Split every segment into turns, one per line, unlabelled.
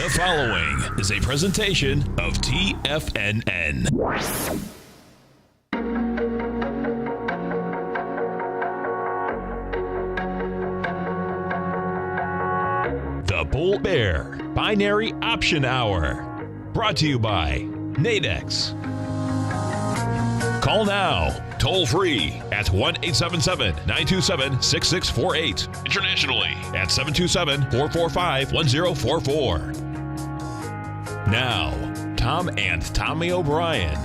The following is a presentation of TFNN. The Bull Bear Binary Option Hour. Brought to you by Nadex. Call now, toll free at 1-877-927-6648. Internationally at 727-445-1044. Now, Tom and Tommy O'Brien.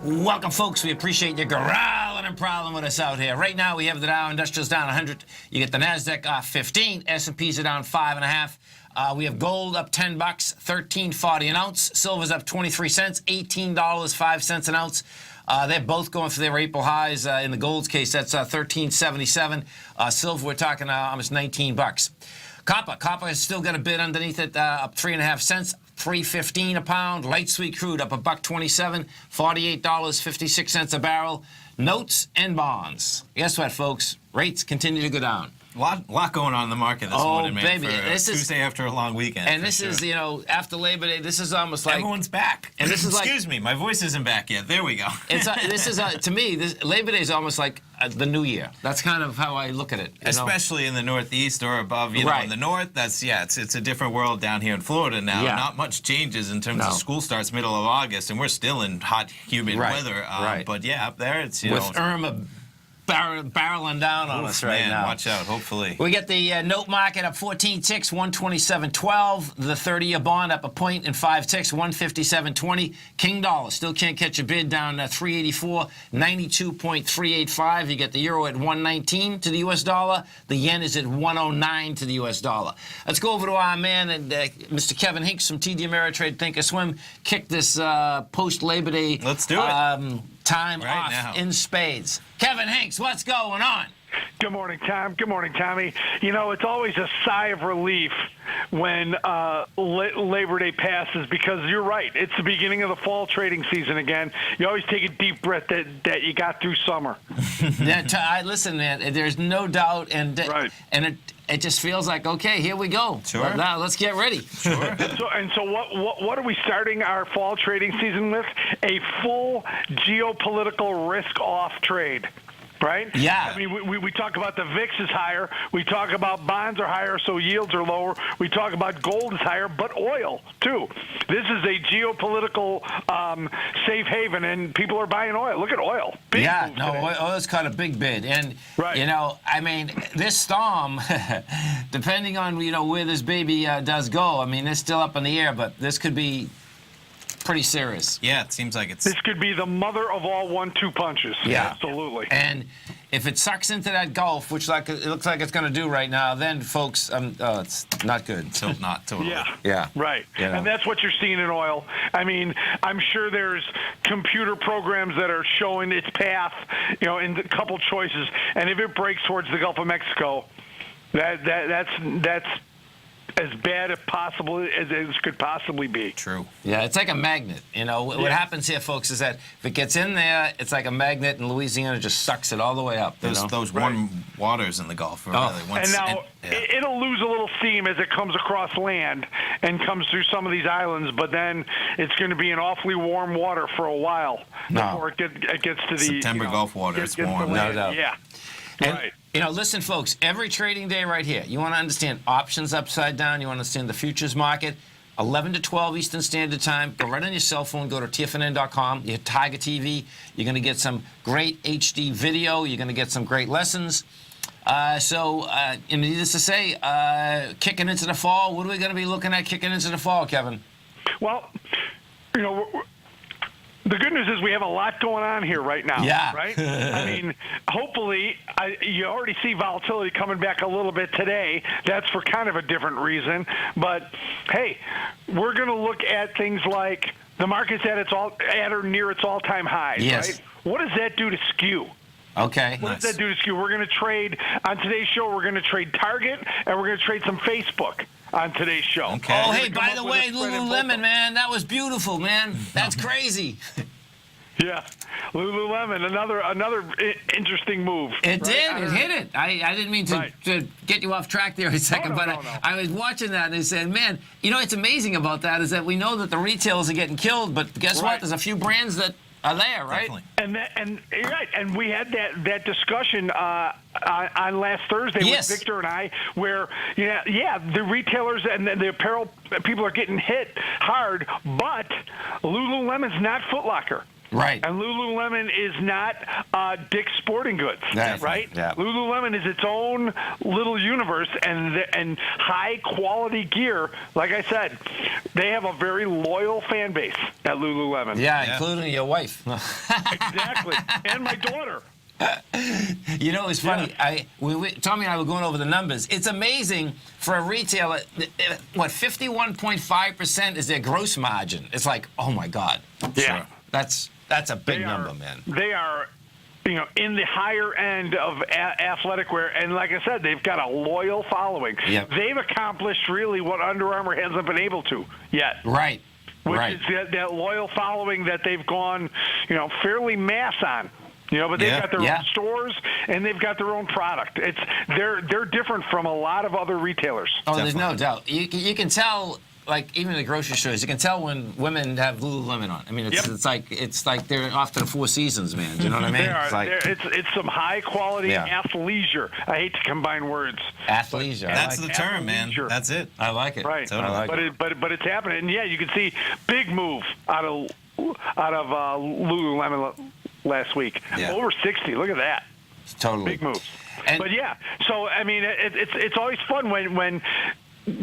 Welcome, folks. We appreciate you growling and prowling with us out here. Right now, we have the Dow Industrials down 100. You get the Nasdaq off 15. S&Ps are down 5.5. We have gold up $10, $13.40 an ounce. Silver's up 23 cents, $18.05 an ounce. They're both going for their April highs. In the gold's case, that's $13.77. Silver, we're talking almost $19. Copper has still got a bid underneath it, up 3.5 cents. $3.15 a pound. Light sweet crude up $1.27, $48.56 a barrel. Notes and bonds. Guess what, folks? Rates continue to go down.
A lot going on in the market this morning, man.
Baby,
this is Tuesday after a long weekend.
And this is, after Labor Day, this is almost like
everyone's back.
And this is
Excuse me, my voice isn't back yet. There we go.
To me, Labor Day is almost like the New Year. That's kind of how I look at it.
Especially in the Northeast or above, in the North. It's a different world down here in Florida now.
Yeah.
Not much changes in terms of school starts middle of August, and we're still in hot, humid weather. But yeah, up there it's
with Irma barreling down on us right now.
Watch out, hopefully.
We get the note market up 14 ticks, 127.12. The 30-year bond up a point and 5 ticks, 157.20. King dollar still can't catch a bid, down 384, 92.385. You get the euro at 119 to the U.S. dollar. The yen is at 109 to the U.S. dollar. Let's go over to our man, Mr. Kevin Hinks from TD Ameritrade Thinkorswim. Kick this post-Labor Day.
Let's do it.
Time right off now. In spades. Kevin Hinks, what's going on?
Good morning, Tom. Good morning, Tommy. It's always a sigh of relief when Labor Day passes, because you're right. It's the beginning of the fall trading season again. You always take a deep breath that you got through summer.
Listen, man, there's no doubt, and it just feels like, okay, here we go.
Sure.
Now let's get ready.
Sure.
So what are we starting our fall trading season with? A full geopolitical risk-off trade. Right?
Yeah.
I mean, we talk about the VIX is higher. We talk about bonds are higher, so yields are lower. We talk about gold is higher, but oil, too. This is a geopolitical safe haven, and people are buying oil. Look at oil.
Oil's caught a big bid. And, this storm, depending on, where this baby does go, it's still up in the air, but this could be pretty serious.
Yeah, it seems like
This could be the mother of all 1-2 punches.
Yeah.
Absolutely.
And if it sucks into that Gulf, which it looks like it's going to do right now, then, folks, it's not good.
So not totally.
Yeah.
Right. And that's what you're seeing in oil. I'm sure there's computer programs that are showing its path, in a couple choices. And if it breaks towards the Gulf of Mexico, that's as bad as possible as it could possibly be.
True.
Yeah, it's like a magnet. What happens here, folks, is that if it gets in there, it's like a magnet, and Louisiana just sucks it all the way up.
Those warm waters in the Gulf.
It'll lose a little steam as it comes across land and comes through some of these islands, but then it's going to be in awfully warm water for a while before it gets to the
September Gulf water. It's warm.
No doubt.
Yeah. Right.
Listen, folks, every trading day right here, you want to understand options upside down, you want to understand the futures market, 11 to 12 Eastern Standard Time. Go right on your cell phone, go to TFNN.com, you hit Tiger TV. You're going to get some great HD video. You're going to get some great lessons. Needless to say, kicking into the fall, what are we going to be looking at kicking into the fall, Kevin?
Well, the good news is we have a lot going on here right now.
Yeah.
Right? Hopefully, you already see volatility coming back a little bit today. That's for kind of a different reason. But, hey, we're going to look at things like the market's at or near its all-time highs, right? What does that do to skew?
Okay.
What does that do to skew? We're going to trade, on today's show, we're going to trade Target, and we're going to trade some Facebook on today's show.
Okay.
Oh, hey, by the way, Lululemon, man, that was beautiful, man. That's crazy.
Yeah, Lululemon, another interesting move.
It did. It hit it. I didn't mean to get you off track there a second, but I was watching that and I said, man, it's amazing about that is that we know that the retailers are getting killed, but guess what? There's a few brands that are there, right?
Definitely.
And you're right. And we had that discussion on last Thursday with Victor and I, where the retailers and the apparel people are getting hit hard, but Lululemon's not Foot Locker.
Right.
And Lululemon is not Dick's Sporting Goods, right?
Yeah.
Lululemon is its own little universe, and high-quality gear. Like I said, they have a very loyal fan base at Lululemon.
Yeah, including your wife.
Exactly. And my daughter.
It's funny. Tommy and I were going over the numbers. It's amazing for a retailer. What 51.5% is their gross margin? It's like, oh my God.
Yeah.
That's a big number, man.
They are, in the higher end of athletic wear, and like I said, they've got a loyal following.
Yep.
They've accomplished really what Under Armour hasn't been able to yet.
Right.
Which is that loyal following that they've gone, fairly mass on. But they've got their own stores and they've got their own product. They're different from a lot of other retailers.
Oh, Definitely. There's no doubt. You can tell. Like even in the grocery stores, you can tell when women have Lululemon on. I mean, it's like they're off to the Four Seasons, man. Do you know what I mean?
It's some high quality athleisure. I hate to combine words.
Athleisure.
That's the term, man. That's it.
I like it.
Right.
Totally. I like it.
But it's happening, and you can see big move out of Lululemon last week.
Yeah.
Over 60. Look at that.
Totally.
Big moves. But so I mean, it's always fun when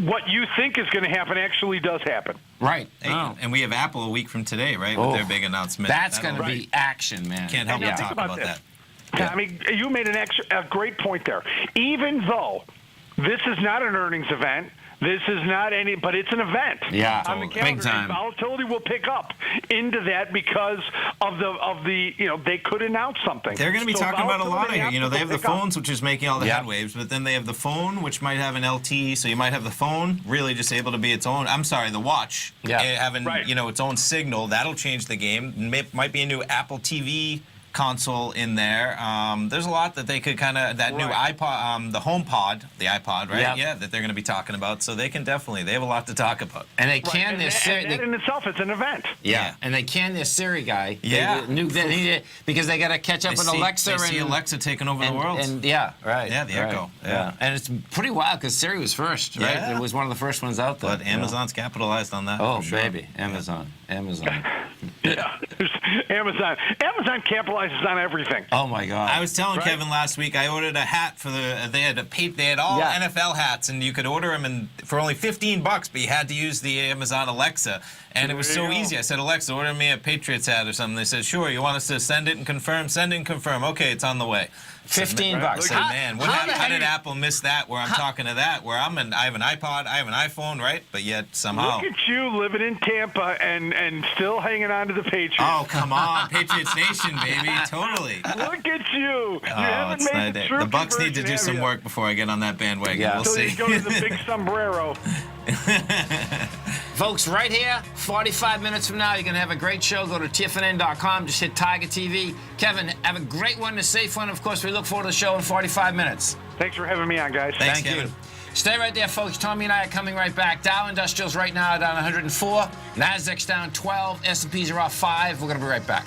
what you think is going to happen actually does happen.
Right.
And we have Apple a week from today, right, with their big announcement.
That's going to be action, man.
Can't help but talk about that.
I mean, you made a great point there. Even though this is not an earnings event, this is not but it's an event.
Yeah,
on the calendar.
Big time.
Volatility will pick up into that because of the they could announce something.
They're going to be talking about a lot of it. They have the phones, which is making all the head waves, but then they have the phone, which might have an LTE, so you might have the phone really just able to be its own. I'm sorry, the watch having its own signal. That'll change the game. Might be a new Apple TV console in there. There's a lot that they could kind of new iPod, the HomePod, the iPod, right?
Yep.
Yeah, that they're going to be talking about. So they have a lot to talk about.
And they can their Siri.
That in itself, it's an event.
Yeah, and they can their Siri guy.
Yeah,
because they got to catch up with Alexa.
They see Alexa taking over the world.
And yeah,
the Echo.
Yeah, and it's pretty wild because Siri was first, right?
Yeah.
It was one of the first ones out there.
But Amazon's capitalized on that.
Oh,
for sure.
baby, Amazon.
Yeah, Amazon capitalizes on everything.
Oh my God!
I was telling Kevin last week I ordered a hat for they had all NFL hats and you could order them for only $15, but you had to use the Amazon Alexa, and it was so easy. I said, Alexa, order me a Patriots hat or something. They said, sure. You want us to send it and confirm? Send it and confirm. Okay, it's on the way.
$15.
I said, man, how did Apple miss that? Where I'm talking to that? Where I have an iPod, I have an iPhone, right? But yet somehow.
Look at you living in Tampa and still hanging on to the Patriots.
Oh, come on, Patriots Nation, baby, totally.
Look at you. You haven't made it through.
The Bucks need to do some work before I get on that bandwagon.
Yeah.
We'll see.
You go to the big sombrero.
Folks, right here, 45 minutes from now, you're going to have a great show. Go to TFNN.com. Just hit Tiger TV. Kevin, have a great one, a safe one. Of course, we look forward to the show in 45 minutes.
Thanks for having me on, guys.
Thanks,
Thank
Kevin.
you. Stay right there, folks. Tommy and I are coming right back. Dow Industrials right now are down 104. Nasdaq's down 12. S&Ps are off 5. We're going to be right back.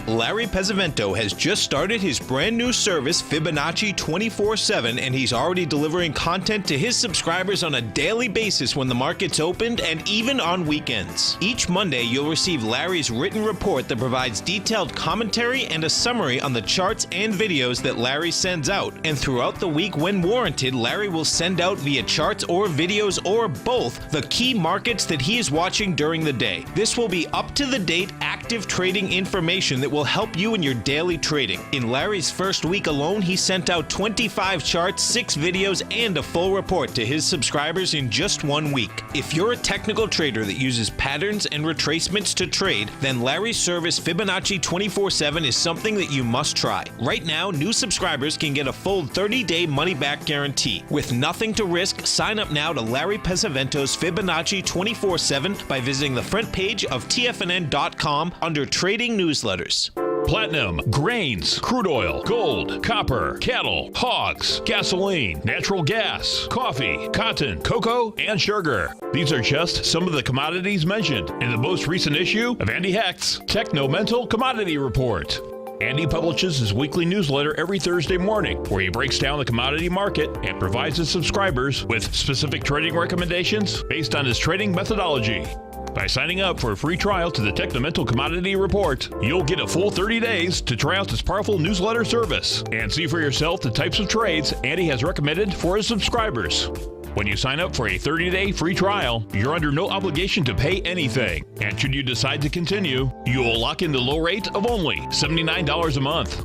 Larry Pesavento has just started his brand new service, Fibonacci 24/7, and he's already delivering content to his subscribers on a daily basis when the market's opened and even on weekends. Each Monday, you'll receive Larry's written report that provides detailed commentary and a summary on the charts and videos that Larry sends out. And throughout the week, when warranted, Larry will send out via charts or videos or both the key markets that he is watching during the day. This will be up-to-the-date active trading information that will will help you in your daily trading. In Larry's first week alone, he sent out 25 charts, 6 videos, and a full report to his subscribers in just 1 week. If you're a technical trader that uses patterns and retracements to trade, then Larry's service Fibonacci 24/7 is something that you must try. Right now, new subscribers can get a full 30-day money-back guarantee. With nothing to risk, sign up now to Larry Pesavento's Fibonacci 24/7 by visiting the front page of TFNN.com under Trading Newsletters.
Platinum, grains, crude oil, gold, copper, cattle, hogs, gasoline, natural gas, coffee, cotton, cocoa, and sugar. These are just some of the commodities mentioned in the most recent issue of Andy Hecht's Techno-Mental Commodity Report. Andy publishes his weekly newsletter every Thursday morning, where he breaks down the commodity market and provides his subscribers with specific trading recommendations based on his trading methodology. By signing up for a free trial to the Techno-Mental Commodity Report, you'll get a full 30 days to try out this powerful newsletter service and see for yourself the types of trades Andy has recommended for his subscribers. When you sign up for a 30-day free trial, you're under no obligation to pay anything. And should you decide to continue, you will lock in the low rate of only $79 a month.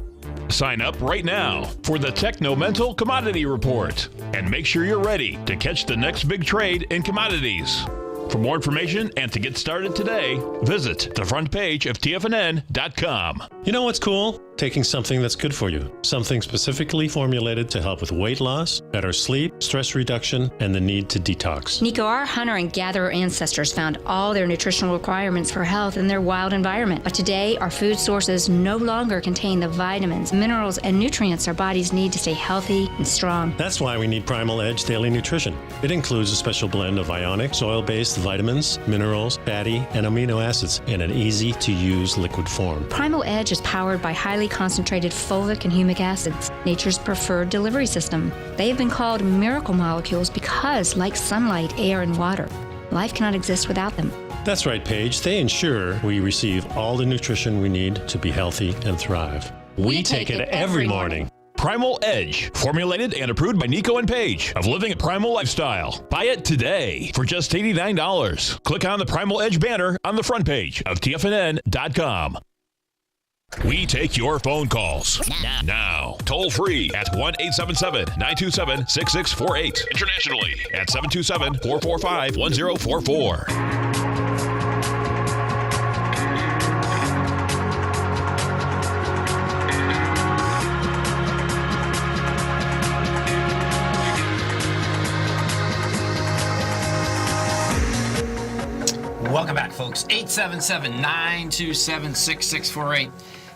Sign up right now for the Techno-Mental Commodity Report and make sure you're ready to catch the next big trade in commodities. For more information and to get started today, visit the front page of TFNN.com.
You know what's cool? Taking something that's good for you. Something specifically formulated to help with weight loss, better sleep, stress reduction, and the need to detox.
Nico, our hunter and gatherer ancestors found all their nutritional requirements for health in their wild environment. But today, our food sources no longer contain the vitamins, minerals, and nutrients our bodies need to stay healthy and strong.
That's why we need Primal Edge Daily Nutrition. It includes a special blend of ionic, oil-based vitamins, minerals, fatty, and amino acids in an easy-to-use liquid form.
Primal Edge is powered by highly concentrated fulvic and humic acids, nature's preferred delivery system. They have been called miracle molecules because, like sunlight, air, and water, life cannot exist without them.
That's right, Paige. They ensure we receive all the nutrition we need to be healthy and thrive. We take it every morning.
Primal Edge, formulated and approved by Nico and Paige of Living a Primal Lifestyle. Buy it today for just $89. Click on the Primal Edge banner on the front page of TFNN.com. We take your phone calls now. Toll free at 1-877-927-6648. Internationally at 727-445-1044.
Welcome back, folks. 877-927-6648.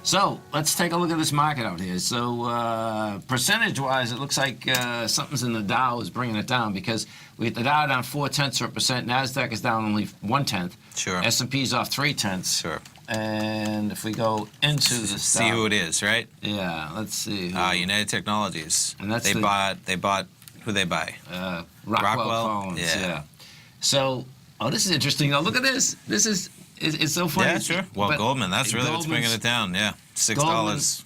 So let's take a look at this market out here. So percentage-wise, it looks like something's in the Dow is bringing it down, because we get the Dow down 0.4%, NASDAQ is down only 0.1.
Sure.
S&P's off 0.3.
Sure.
And if we go into the
see who it is, right?
Yeah, let's see.
United Technologies.
And that's
they bought. Who they buy?
Rockwell Collins. Yeah. So, this is interesting. Now look at this. This is. It's so funny.
Yeah, sure. Well, Goldman, that's really what's bringing it down. Yeah, $6.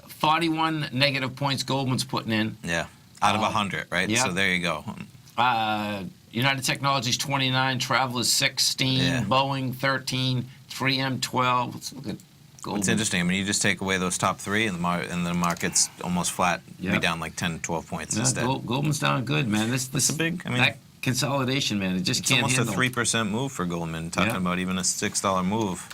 41 negative points Goldman's putting in.
Yeah, out of 100, right?
Yeah.
So there you go.
United Technologies 29, Travelers 16, Boeing 13, 3M 12. Let's look at Goldman.
It's interesting. I mean, you just take away those top three, and the market's almost flat. Be down like 10, 12 points instead.
Goldman's down good, man. This
is a big. I mean.
That consolidation, man. It just can't handle.
It's almost a 3% move for Goldman. Talking about even a $6 move.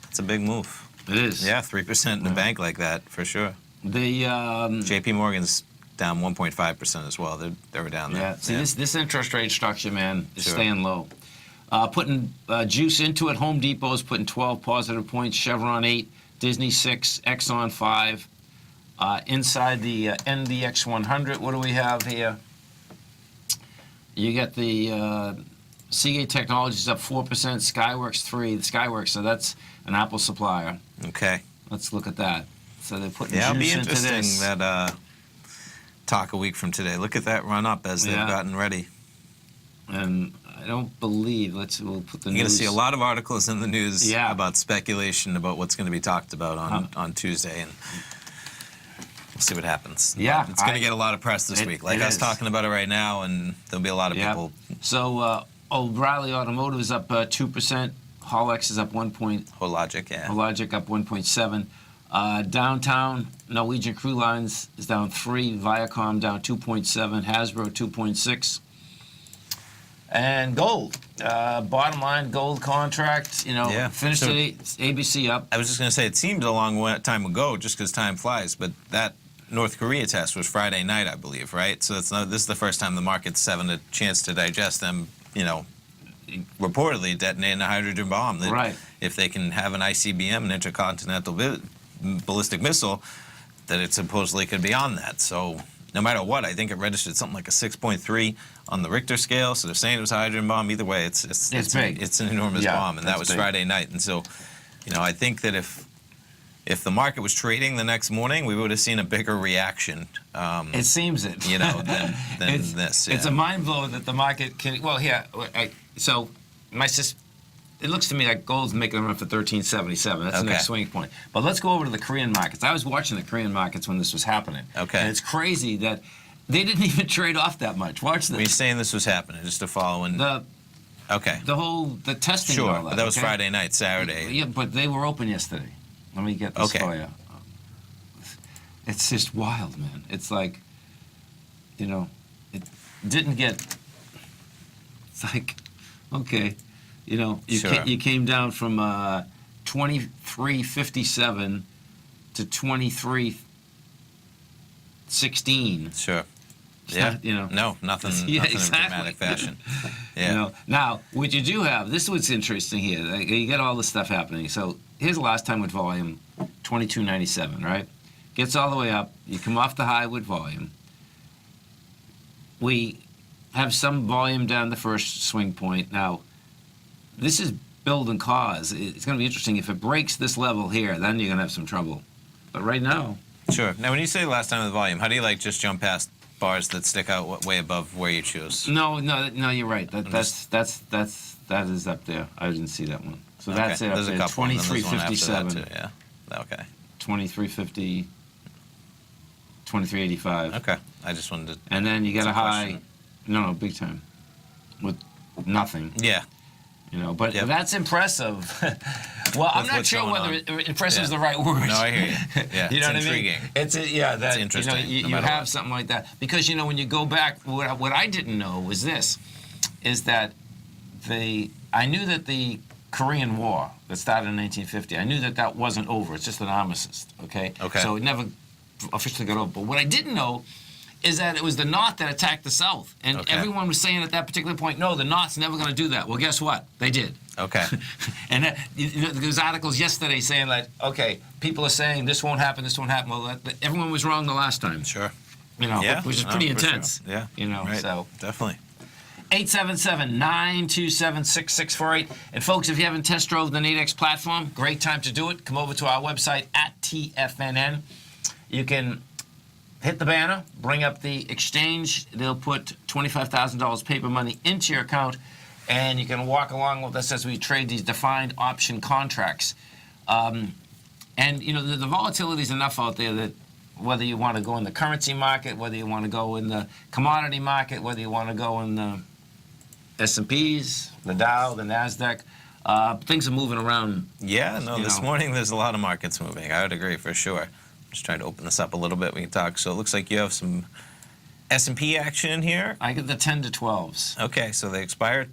It's a big move.
It is.
Yeah, 3% in a bank like that, for sure.
The
J.P. Morgan's down 1.5% as well. They were down there.
Yeah. See, this interest rate structure, man, is staying low. Putting juice into it. Home Depot is putting 12 positive points. Chevron 8, Disney 6, Exxon 5. Inside the NDX 100, what do we have here? You get the Seagate Technologies up 4%, Skyworks 3. Skyworks, so that's an Apple supplier.
Okay.
Let's look at that. So they're putting
it'll be
juice into
interesting
this.
that talk a week from today. Look at that run up as they've gotten ready.
And I don't believe. We'll put the.
You're going to see a lot of articles in the news
Yeah.
about speculation about what's going to be talked about on Tuesday, and we'll see what happens.
Yeah,
it's going to get a lot of press this week. Like us talking about it right now, and there'll be a lot of people.
So O'Reilly Automotive is up 2%. Holox is up 1 point.
Hologic, yeah.
Hologic up 1.7. Downtown, Norwegian Cruise Lines is down 3. Viacom down 2.7. Hasbro 2.6. And gold. Bottom line, gold contract, finished today, ABC up.
I was just going to say, it seemed a long time ago just because time flies, but that North Korea test was Friday night, I believe, right? So this is the first time the market's having a chance to digest them, reportedly detonating a hydrogen bomb.
Right.
If they can have an ICBM, an intercontinental ballistic missile, that it supposedly could be on that. So no matter what, I think it registered something like a 6.3 on the Richter scale. So they're saying it was a hydrogen bomb. Either way, it's
big.
It's an enormous bomb, and that was
big.
Friday night. And so, I think that if the market was trading the next morning, we would have seen a bigger reaction.
It seems it.
Than this. Yeah.
It's a mind blow that the market can. Well, yeah. So it looks to me like gold's making a run for 1377. That's the next swing point. But let's go over to the Korean markets. I was watching the Korean markets when this was happening.
Okay.
And it's crazy that they didn't even trade off that much. Watch this.
Were you saying this was happening just to follow in?
The testing.
Sure,
and all that,
but that was Friday night, Saturday.
Yeah, but they were open yesterday. Let me get this for you. It's just wild, man. It's like, it didn't get. It's like, okay, you came down from 23.57 to 23.16.
Sure.
Yeah.
No, nothing.
Yeah,
nothing
exactly.
in dramatic fashion. Yeah.
Now, what you do have, this is what's interesting here. You got all this stuff happening. So here's the last time with volume, 22.97, right? Gets all the way up. You come off the high with volume. We have some volume down the first swing point. Now, this is build and cause. It's going to be interesting. If it breaks this level here, then you're going to have some trouble. But right now.
Sure. Now, when you say last time with volume, how do you just jump past bars that stick out way above where you choose?
No, you're right. That is up there. I didn't see that one. So that's it up
There's
there.
a couple.
23.57.
Yeah. Okay.
23.50. 23.85.
Okay. I just wanted to.
And then you get a high. No, big time. With nothing.
Yeah.
But that's impressive. Well, I'm not sure whether impressive is the right word.
No, I hear you. Yeah,
you know
it's
what
intriguing.
I mean? It's interesting. You have something like that because when you go back, what I didn't know was this, is that I knew that the Korean War that started in 1950, I knew that wasn't over. It's just an armistice. Okay. So it never officially got over. But what I didn't know is that it was the North that attacked the South. And everyone was saying at that particular point, no, the North's never going to do that. Well, guess what? They did.
Okay.
And there's articles yesterday saying that, people are saying this won't happen, this won't happen. Well, everyone was wrong the last time.
Sure.
Which is pretty intense.
Sure. Yeah. Right.
So.
Definitely.
877-927-6648. And folks, if you haven't test drove the Nadex platform, great time to do it. Come over to our website at TFNN. You can hit the banner, bring up the exchange. They'll put $25,000 paper money into your account, and you can walk along with us as we trade these defined option contracts. And the volatility is enough out there that whether you want to go in the currency market, whether you want to go in the commodity market, whether you want to go in the S&Ps, the Dow, the Nasdaq, things are moving around.
Yeah, this morning there's a lot of markets moving. I would agree for sure. Just trying to open this up a little bit. We can talk. So it looks like you have some S&P action in here.
I get the 10 to 12s.
Okay, so they expire at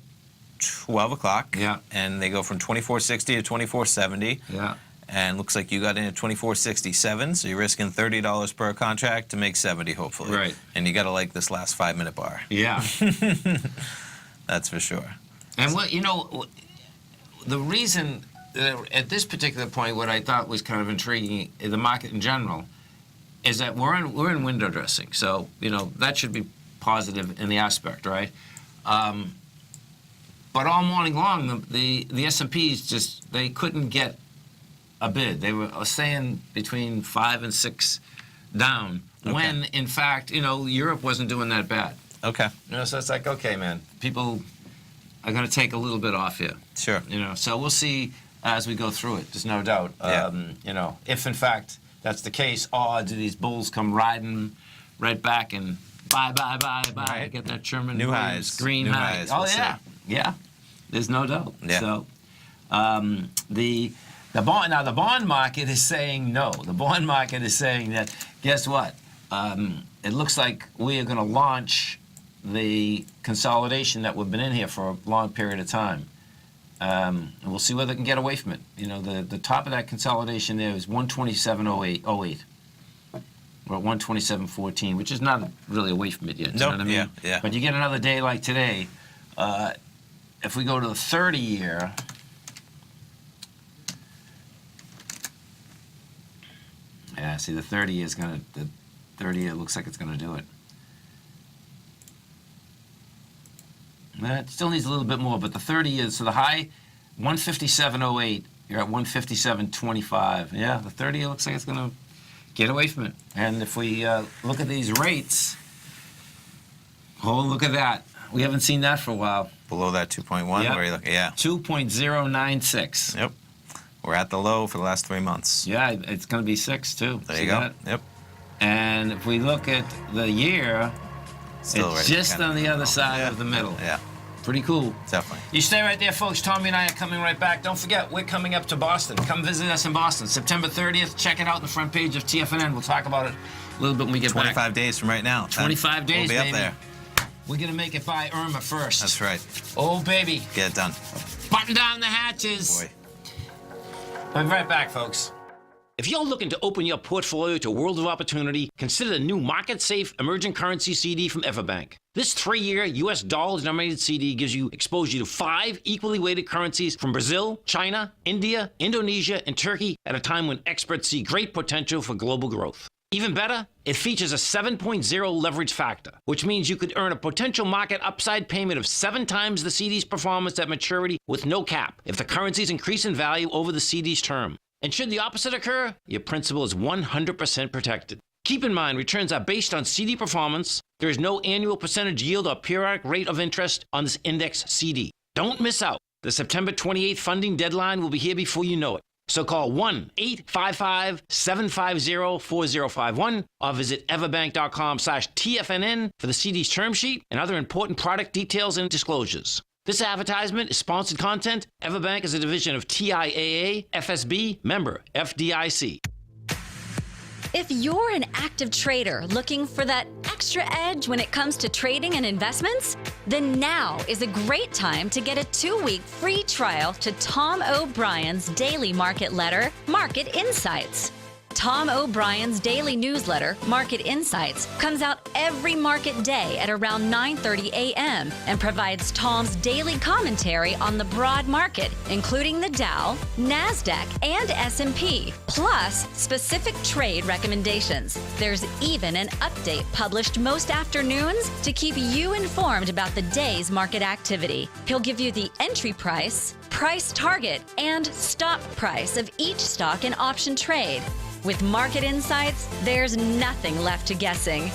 12 o'clock.
Yeah.
And they go from 24.60 to 24.70.
Yeah.
And looks like you got in at 24.67, so you're risking $30 per contract to make 70, hopefully.
Right.
And you got to like this last 5-minute bar.
Yeah.
That's for sure.
And the reason at this particular point, what I thought was kind of intriguing in the market in general is that we're in window dressing. So, that should be positive in the aspect, right? But all morning long, the S&Ps they couldn't get a bid. They were saying between 5 and 6 down when, in fact, Europe wasn't doing that bad.
Okay.
So it's like, okay, man, people are going to take a little bit off here.
Sure.
So we'll see as we go through it. There's no doubt.
Yeah.
If in fact that's the case, do these bulls come riding right back and bye,
right.
get that Sherman
New
Williams
highs.
green
New
highs.
highs. We'll
Yeah. There's no doubt.
Yeah.
So The bond market is saying no. The bond market is saying that, guess what? It looks like we are going to launch the consolidation that we've been in here for a long period of time. And we'll see whether they can get away from it. You know, the top of that consolidation there is 127.08. We're at 127.14, which is not really away from it yet. You know what I mean?
Yeah.
But you get another day like today. If we go to the 30-year, yeah, see, the 30-year is going to, the 30-year looks like it's going to do it. It still needs a little bit more, but the 30-year, so the high, 157.08, you're at 157.25. Yeah, the 30-year looks like it's going to get away from it. And if we look at these rates, oh, look at that. We haven't seen that for a while.
Below that 2.1,
Yep.
where are you looking? Yeah.
2.096.
Yep. We're at the low for the last 3 months.
Yeah, it's going to be 6 too.
There
See
you go.
that?
Yep.
And if we look at the year,
Still
it's
right
just
kinda
on the other side of the middle.
Yeah,
Pretty cool.
definitely.
You stay right there, folks. Tommy and I are coming right back. Don't forget, we're coming up to Boston. Come visit us in Boston. September 30th. Check it out on the front page of TFNN. We'll talk about it a little bit when we get
25
back.
days from right now.
25 days,
We'll be
baby.
up there.
We're going to make it by Irma first.
That's right.
Oh, baby.
Get it done.
Button down the hatches.
Boy.
I'll be right back, folks.
If you're looking to open your portfolio to a world of opportunity, consider the new market-safe emerging currency CD from Everbank. This 3-year U.S. dollar-denominated CD gives you exposure to 5 equally weighted currencies from Brazil, China, India, Indonesia, and Turkey at a time when experts see great potential for global growth. Even better, it features a 7.0 leverage factor, which means you could earn a potential market upside payment of 7 times the CD's performance at maturity with no cap if the currencies increase in value over the CD's term. And should the opposite occur, your principal is 100% protected. Keep in mind, returns are based on CD performance. There is no annual percentage yield or periodic rate of interest on this index CD. Don't miss out. The September 28th funding deadline will be here before you know it. So call 1-855-750-4051 or visit everbank.com/TFNN for the CD's term sheet and other important product details and disclosures. This advertisement is sponsored content. Everbank is a division of TIAA, FSB, member FDIC.
If you're an active trader looking for that extra edge when it comes to trading and investments, then now is a great time to get a 2-week free trial to Tom O'Brien's daily market letter, Market Insights. Tom O'Brien's daily newsletter, Market Insights, comes out every market day at around 9:30 a.m. and provides Tom's daily commentary on the broad market, including the Dow, NASDAQ, and S&P, plus specific trade recommendations. There's even an update published most afternoons to keep you informed about the day's market activity. He'll give you the entry price, price target, and stop price of each stock and option trade. With Market Insights, there's nothing left to guessing.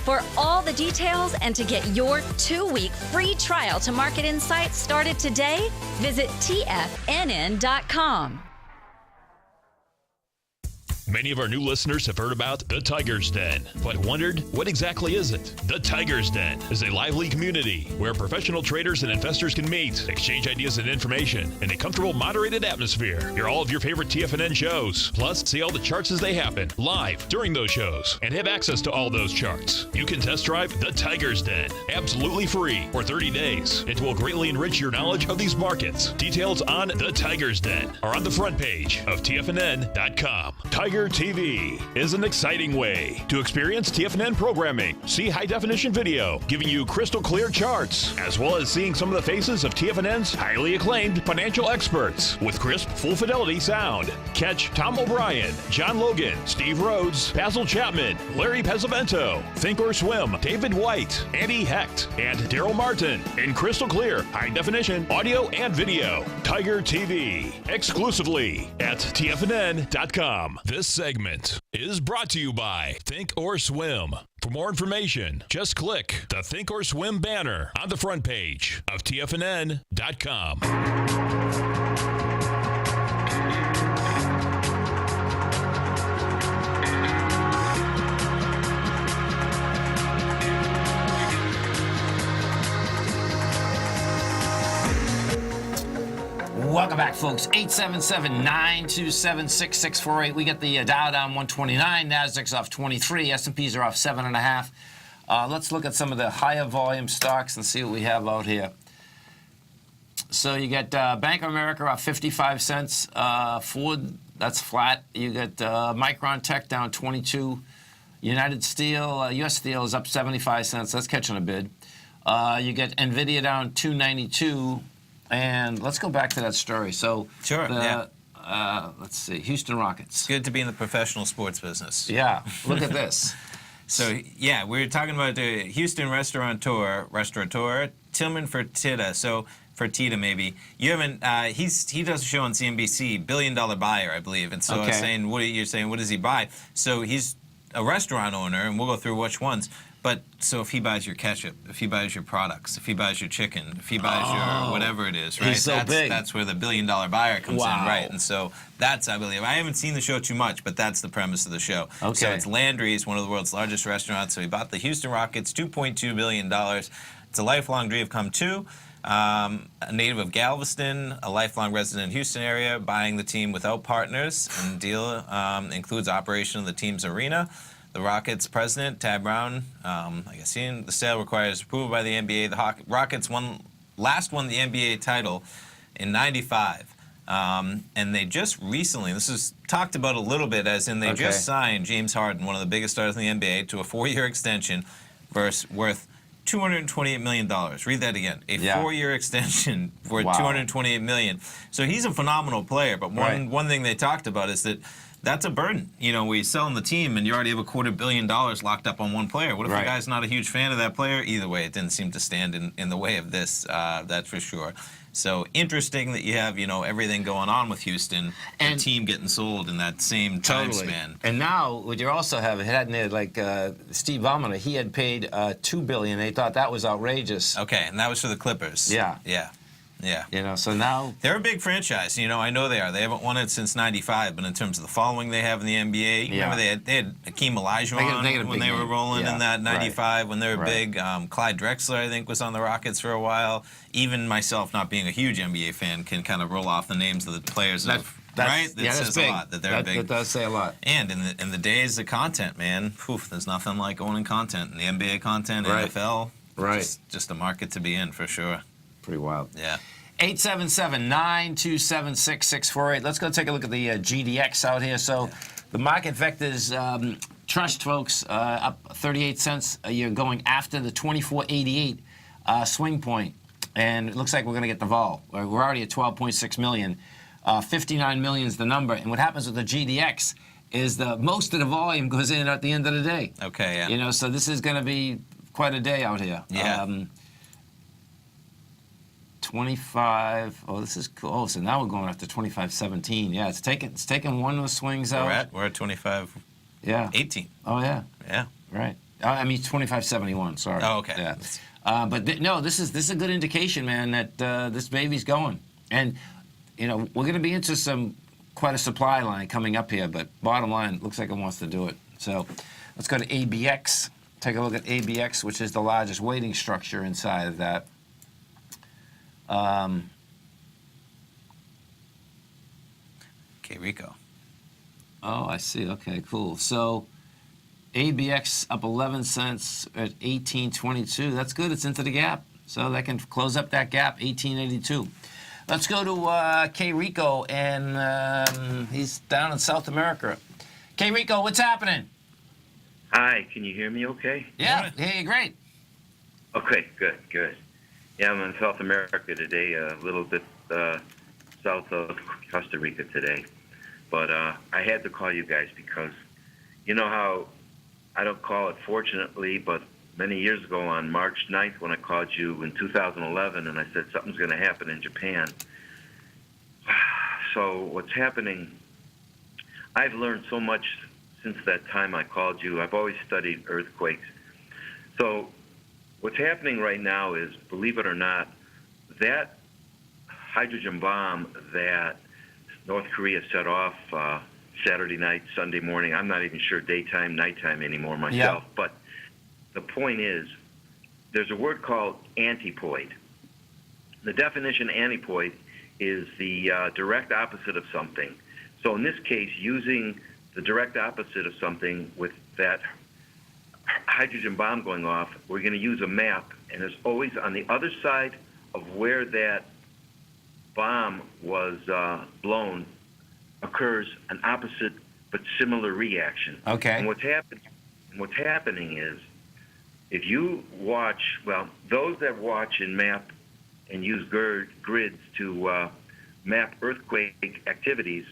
For all the details and to get your 2-week free trial to Market Insights started today, visit TFNN.com.
Many of our new listeners have heard about the Tiger's Den, but wondered, what exactly is it? The Tiger's Den is a lively community where professional traders and investors can meet, exchange ideas and information in a comfortable, moderated atmosphere. Hear all of your favorite TFNN shows, plus see all the charts as they happen live during those shows, and have access to all those charts. You can test drive the Tiger's Den absolutely free for 30 days. It will greatly enrich your knowledge of these markets. Details on the Tiger's Den are on the front page of TFNN.com. Tiger TV is an exciting way to experience TFNN programming. See high-definition video, giving you crystal clear charts, as well as seeing some of the faces of TFNN's highly acclaimed financial experts with crisp, full-fidelity sound. Catch Tom O'Brien, John Logan, Steve Rhodes, Basil Chapman, Larry Pesavento, Think or Swim, David White, Andy Hecht, and Daryl Martin in crystal clear, high-definition audio and video. Tiger TV, exclusively at TFNN.com. This segment is brought to you by Think or Swim. For more information, just click the Think or Swim banner on the front page of TFNN.com.
Welcome back, folks. 877-927-6648. We get the Dow down 129, Nasdaq's off 23, S&Ps are off 7.5. Let's look at some of the higher volume stocks and see what we have out here. So you get Bank of America off 55 cents. Ford, that's flat. You get Micron Tech down 22. United Steel, U.S. Steel is up 75 cents. That's catching a bid. You get NVIDIA down 292. And let's go back to that story. So,
sure,
let's see, Houston Rockets.
It's good to be in the professional sports business.
Yeah, look at this.
So, yeah, we were talking about the Houston restaurateur, Tillman Fertitta. So, Fertitta, maybe. You haven't, he does a show on CNBC, Billion Dollar Buyer, I believe. And so I was saying, what does he buy? So he's a restaurant owner, and we'll go through which ones. But so if he buys your ketchup, if he buys your products, if he buys your chicken, if he buys your whatever it is, right?
He's so big.
That's where the billion dollar buyer comes in, right? And so that's, I believe, I haven't seen the show too much, but that's the premise of the show.
Okay.
So it's Landry's, one of the world's largest restaurants. So he bought the Houston Rockets, $2.2 billion. It's a lifelong dream come true. A native of Galveston, a lifelong resident in Houston area, buying the team without partners. And the deal includes operation of the team's arena. The Rockets president, Tad Brown, the sale requires approval by the NBA. The Rockets last won the NBA title in '95. And they just recently, this is talked about a little bit, as in they just signed James Harden, one of the biggest stars in the NBA, to a 4-year extension worth $228 million. Read that again. A 4-year extension worth $228 million. So he's a phenomenal player, but one thing they talked about is that that's a burden. You know, we selling the team and you already have $250 million locked up on one player. What if the guy's not a huge fan of that player? Either way, it didn't seem to stand in the way of this, that's for sure. So interesting that you have, everything going on with Houston and the team getting sold in that same time span.
And now, what you also have, like Steve Ballmer, he had paid $2 billion. They thought that was outrageous.
Okay, and that was for the Clippers.
Yeah.
Yeah.
So now
they're a big franchise. I know they are. They haven't won it since '95, but in terms of the following they have in the NBA, remember they had Hakeem Olajuwon when they were rolling in that '95 when they were big. Clyde Drexler, I think, was on the Rockets for a while. Even myself, not being a huge NBA fan, can kind of roll off the names of the players. That says a lot that they're big.
That does say a lot.
And in the days of content, man, there's nothing like owning content. And the NBA content, NFL, just a market to be in for sure.
Pretty wild.
Yeah.
877-927-6648. Let's go take a look at the GDX out here. So the market vectors trust, folks, up 38 cents. You're going after the 24.88 swing point. And it looks like we're going to get the vol. We're already at 12.6 million. 59 million is the number. And what happens with the GDX is most of the volume goes in at the end of the day.
Okay, yeah.
So this is going to be quite a day out here.
Yeah.
25. Oh, this is cool. Oh, so now we're going up to 25.17. Yeah, it's taking one of the swings out.
We're at 25.
Yeah.
18.
Oh yeah.
Yeah.
Right. I mean 25.71. Sorry.
Oh, okay.
Yeah. But this is a good indication, man, that this baby's going. And we're going to be into quite a supply line coming up here. But bottom line, looks like it wants to do it. So let's go to ABX. Take a look at ABX, which is the largest weighting structure inside of that.
Rico.
Oh, I see. Okay, cool. So ABX up 11 cents at 18.22. That's good. It's into the gap. So that can close up that gap, 18.82. Let's go to K Rico, and he's down in South America. K Rico, what's happening?
Hi, can you hear me okay?
Yeah, hey, great.
Okay, good. Yeah, I'm in South America today, a little bit south of Costa Rica today. But I had to call you guys because you know how I don't call it fortunately, but many years ago on March 9th when I called you in 2011 and I said something's going to happen in Japan. So what's happening, I've learned so much since that time I called you. I've always studied earthquakes. So what's happening right now is, believe it or not, that hydrogen bomb that North Korea set off Saturday night, Sunday morning, I'm not even sure daytime, nighttime anymore myself, but the point is there's a word called antipoid. The definition of antipoid is the direct opposite of something. So in this case, using the direct opposite of something with that hydrogen bomb going off, we're going to use a map, and there's always on the other side of where that bomb was blown occurs an opposite but similar reaction.
Okay.
And what's happening is, if you watch, well, those that watch and map and use grids to map earthquake activities,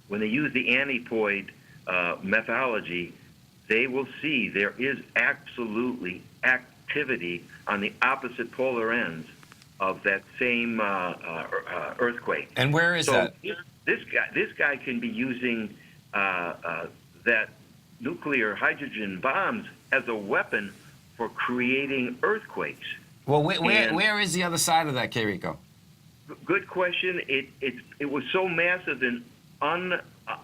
when they use the aneuploid methodology, they will see there is absolutely activity on the opposite polar ends of that same earthquake.
And where is that?
This guy can be using that nuclear hydrogen bombs as a weapon for creating earthquakes.
Well, where is the other side of that, K. Rico?
Good question. It was so massive and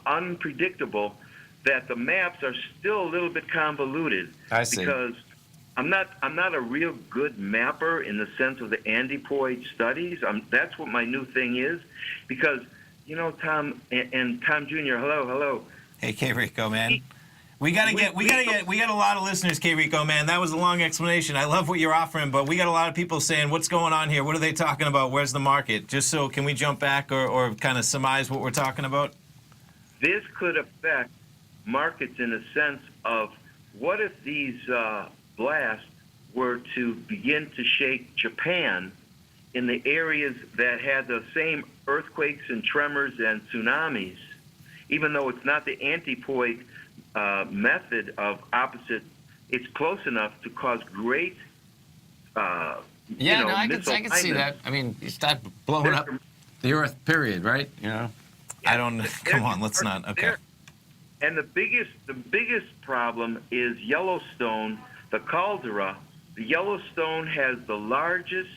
unpredictable that the maps are still a little bit convoluted.
I see.
Because I'm not a real good mapper in the sense of the aneuploid studies. That's what my new thing is, because Tom and Tom Jr. Hello.
Hey, K. Rico, man. We got a lot of listeners, K. Rico, man. That was a long explanation. I love what you're offering, but we got a lot of people saying, what's going on here? What are they talking about? Where's the market? Just so, can we jump back or kind of surmise what we're talking about?
This could affect markets in the sense of, what if these blasts were to begin to shake Japan in the areas that had the same earthquakes and tremors and tsunamis, even though it's not the aneuploid method of opposite, it's close enough to cause great
I can see that. I mean, you start blowing up the Earth, period, right?
I don't. Come on, let's not. Okay.
And the biggest problem is Yellowstone, the caldera. The Yellowstone has the largest.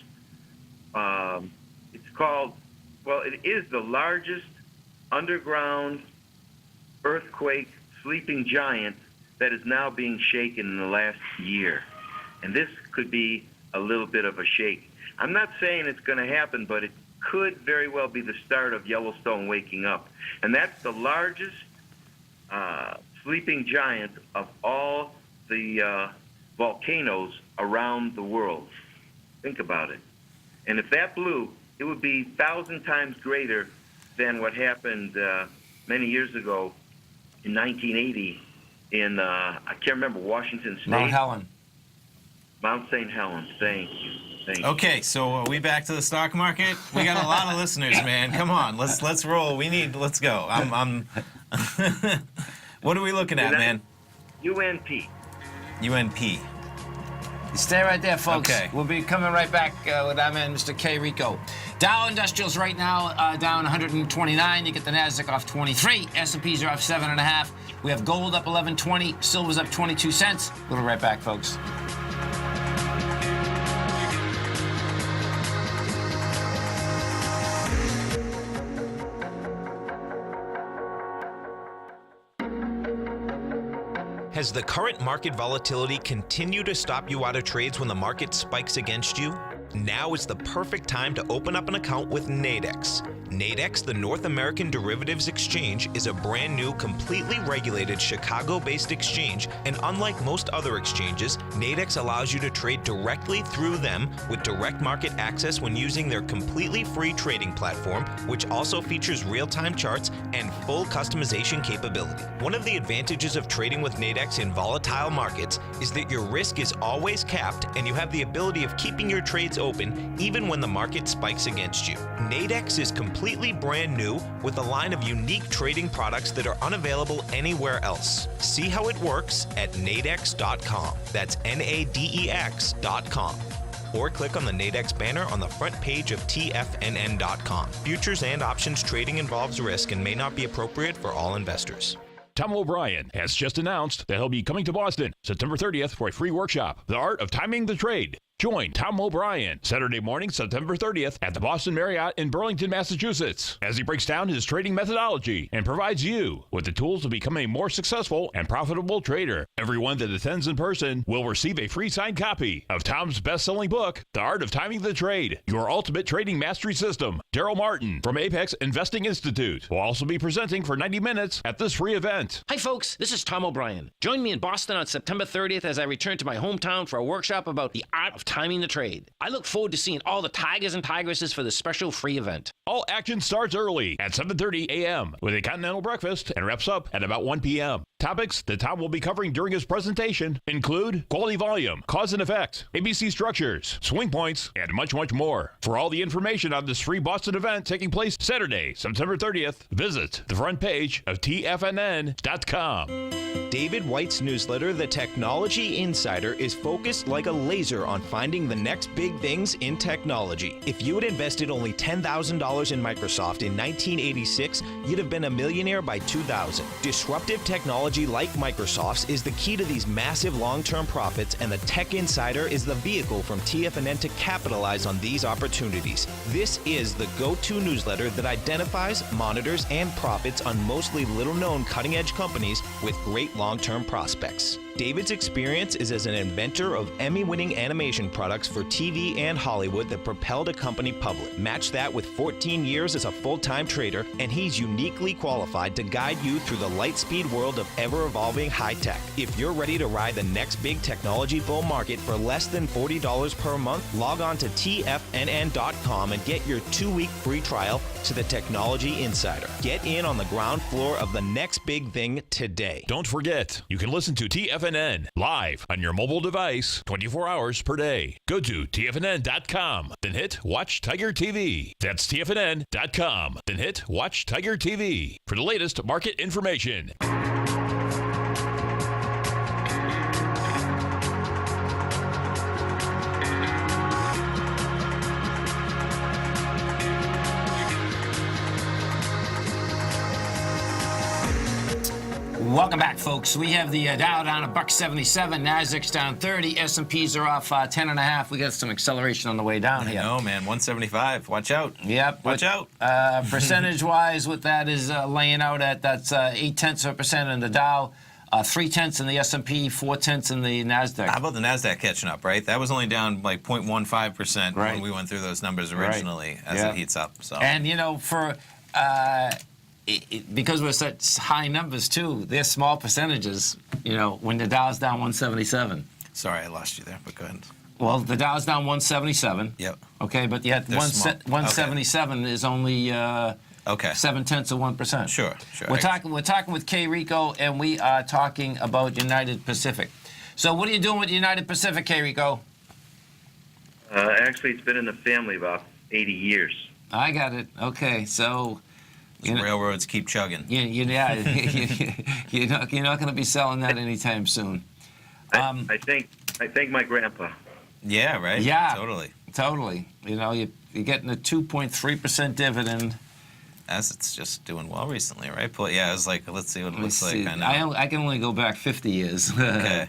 It is the largest underground earthquake sleeping giant that is now being shaken in the last year. And this could be a little bit of a shake. I'm not saying it's going to happen, but it could very well be the start of Yellowstone waking up. And that's the largest sleeping giant of all the volcanoes around the world. Think about it. And if that blew, it would be 1,000 times greater than what happened many years ago in 1980 in, I can't remember, Washington State. Mount St. Helens. Thank you.
Okay, so are we back to the stock market? We got a lot of listeners, man. Come on, let's roll. Let's go. What are we looking at, man?
UNP.
UNP.
Stay right there, folks.
Okay.
We'll be coming right back with our man, Mr. K. Rico. Dow Industrials right now down 129. You get the Nasdaq off 23. S&Ps are off 7.5. We have gold up 11.20. Silver's up 22 cents. We'll be right back, folks.
Has the current market volatility continued to stop you out of trades when the market spikes against you? Now is the perfect time to open up an account with Nadex. Nadex, the North American Derivatives Exchange, is a brand new, completely regulated Chicago-based exchange, and unlike most other exchanges, Nadex allows you to trade directly through them with direct market access when using their completely free trading platform, which also features real-time charts and full customization capability. One of the advantages of trading with Nadex in volatile markets is that your risk is always capped and you have the ability of keeping your trades open even when the market spikes against you. Nadex is completely brand new with a line of unique trading products that are unavailable anywhere else. See how it works at nadex.com. That's NADEX.com. Or click on the Nadex banner on the front page of TFNN.com. Futures and options trading involves risk and may not be appropriate for all investors.
Tom O'Brien has just announced that he'll be coming to Boston September 30th for a free workshop, The Art of Timing the Trade. Join Tom O'Brien Saturday morning, September 30th at the Boston Marriott in Burlington, Massachusetts, as he breaks down his trading methodology and provides you with the tools to become a more successful and profitable trader. Everyone that attends in person will receive a free signed copy of Tom's best-selling book, The Art of Timing the Trade, Your Ultimate Trading Mastery System. Daryl Martin from Apex Investing Institute will also be presenting for 90 minutes at this free event.
Hi folks, this is Tom O'Brien. Join me in Boston on September 30th as I return to my hometown for a workshop about the art of timing the trade. I look forward to seeing all the tigers and tigresses for this special free event.
All action starts early at 7:30 a.m. with a continental breakfast and wraps up at about 1 p.m. Topics that Tom will be covering during his presentation include quality volume, cause and effect, ABC structures, swing points, and much, much more. For all the information on this free Boston event taking place Saturday, September 30th, visit the front page of TFNN.com.
David White's newsletter, The Technology Insider, is focused like a laser on finding the next big things in technology. If you had invested only $10,000 in Microsoft in 1986, you'd have been a millionaire by 2000. Disruptive technology like Microsoft's is the key to these massive long-term profits, and the Tech Insider is the vehicle from TFNN to capitalize on these opportunities. This is the go-to newsletter that identifies, monitors, and profits on mostly little-known cutting-edge companies with great long-term prospects. David's experience is as an inventor of Emmy-winning animation products for TV and Hollywood that propelled a company public. Match that with 14 years as a full-time trader, and he's uniquely qualified to guide you through the light-speed world of ever-evolving high-tech. If you're ready to ride the next big technology bull market for less than $40 per month, log on to TFNN.com and get your 2-week free trial to the Technology Insider. Get in on the ground floor of the next big thing today.
Don't forget, you can listen to TFNN live on your mobile device 24 hours per day. Go to TFNN.com, then hit Watch Tiger TV. That's TFNN.com, then hit Watch Tiger TV for the latest market information.
Welcome back, folks. We have the Dow down $177, Nasdaq's down 30, S&Ps are off 10.5. We got some acceleration on the way down here.
No, man, 175. Watch out.
Yep.
Watch out.
Percentage-wise, what that is laying out at, that's 0.8% in the Dow, 0.3 in the S&P, 0.4 in the Nasdaq.
How about the Nasdaq catching up, right? That was only down like 0.15% when we went through those numbers originally as it heats up. So.
And, you know, for... because we're such high numbers, too, they're small percentages, you know, when the Dow's down 177.
Sorry, I lost you there, but go ahead.
Well, the Dow's down 177.
Yep.
Okay, but yet 177 is only 0.7%.
Sure.
We're talking with Kay Rico, and we are talking about United Pacific. So what are you doing with United Pacific, Kay Rico?
Actually, it's been in the family about 80 years. I
got it. Okay, so...
railroads keep chugging.
You're not going to be selling that anytime soon.
I thank my grandpa.
Yeah, right?
Yeah.
Totally.
You know, you're getting a 2.3% dividend.
As it's just doing well recently, right? But yeah, it's like, let's see what it looks like.
I can only go back 50 years.
Okay.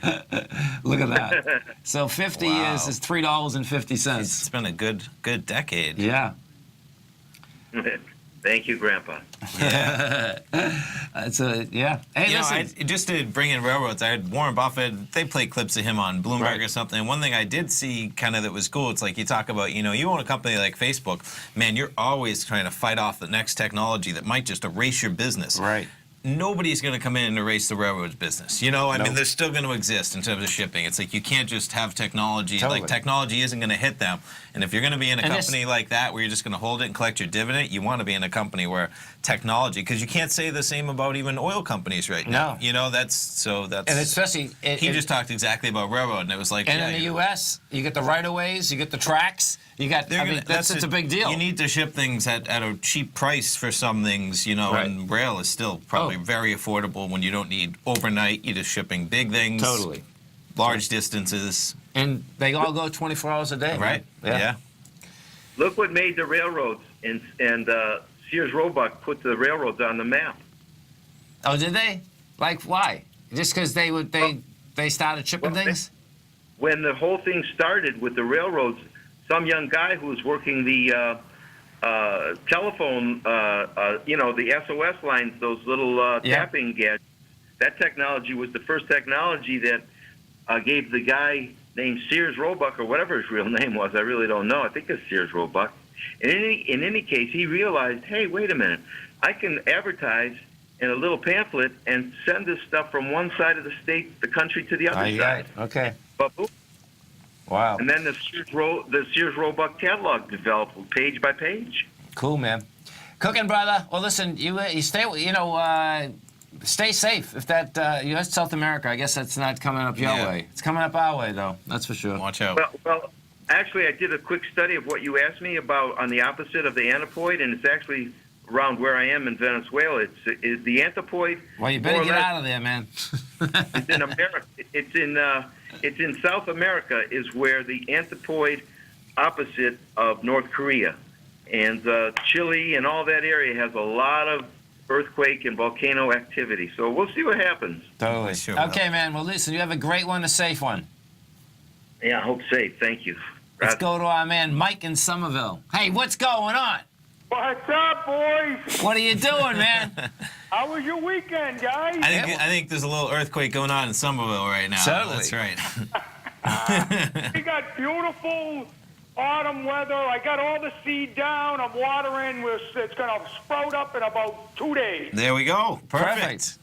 Look at that. So 50 years is $3.50.
It's been a good decade.
Yeah.
Thank you, Grandpa.
Yeah.
Hey, listen.
Just to bring in railroads, I heard Warren Buffett, they play clips of him on Bloomberg or something. And one thing I did see kind of that was cool, it's like you talk about, you know, you own a company like Facebook, man, you're always trying to fight off the next technology that might just erase your business.
Right.
Nobody's going to come in and erase the railroad's business. You know, I mean, they're still going to exist in terms of shipping. It's like you can't just have technology.
Totally.
Like, technology isn't going to hit them. And if you're going to be in a company like that where you're just going to hold it and collect your dividend, you want to be in a company where technology, because you can't say the same about even oil companies right now.
No.
You know, that's... And
especially...
he just talked exactly about railroad, and it was like...
And in the U.S., you get the right-of-ways, you get the tracks, you got... that's a big deal.
You need to ship things at a cheap price for some things, you know, and rail is still probably very affordable when you don't need overnight. You're just shipping big things.
Totally.
Large distances.
And they all go 24 hours a day.
Right. Yeah.
Look what made the railroads, and Sears Roebuck put the railroads on the map.
Oh, did they? Like, why? Just because they started shipping things?
when the whole thing started with the railroads, some young guy who was working the telephone, the SOS lines, those little tapping gadgets, that technology was the first technology that gave the guy named Sears Roebuck, or whatever his real name was, I really don't know. I think it's Sears Roebuck. In any case, he realized, hey, wait a minute, I can advertise in a little pamphlet and send this stuff from one side of the country to the other side.
Okay.
But boom.
Wow.
And then the Sears Roebuck catalog developed page by page.
Cool, man. Cooking, brother. Well, listen, you stay, stay safe. If that U.S. South America, I guess that's not coming up your way. It's coming up our way, though. That's for sure.
Watch out.
Well, actually, I did a quick study of what you asked me about on the opposite of the antipoid, and it's actually around where I am in Venezuela. It's the antipoid.
Well, you better get out of there, man.
It's in America. It's in South America is where the antipoid opposite of North Korea, and Chile and all that area has a lot of earthquake and volcano activity. So we'll see what happens.
Totally. Sure. Okay, man. Well, listen, you have a great one, a safe one.
Yeah, I hope safe. Thank you.
Let's go to our man Mike in Somerville. Hey, what's going on?
What's up, boys?
What are you doing, man?
How was your weekend, guys?
I think there's a little earthquake going on in Somerville right now.
Certainly.
That's right.
We got beautiful autumn weather. I got all the seed down. I'm watering. It's going to sprout up in about 2 days.
There we go. Perfect.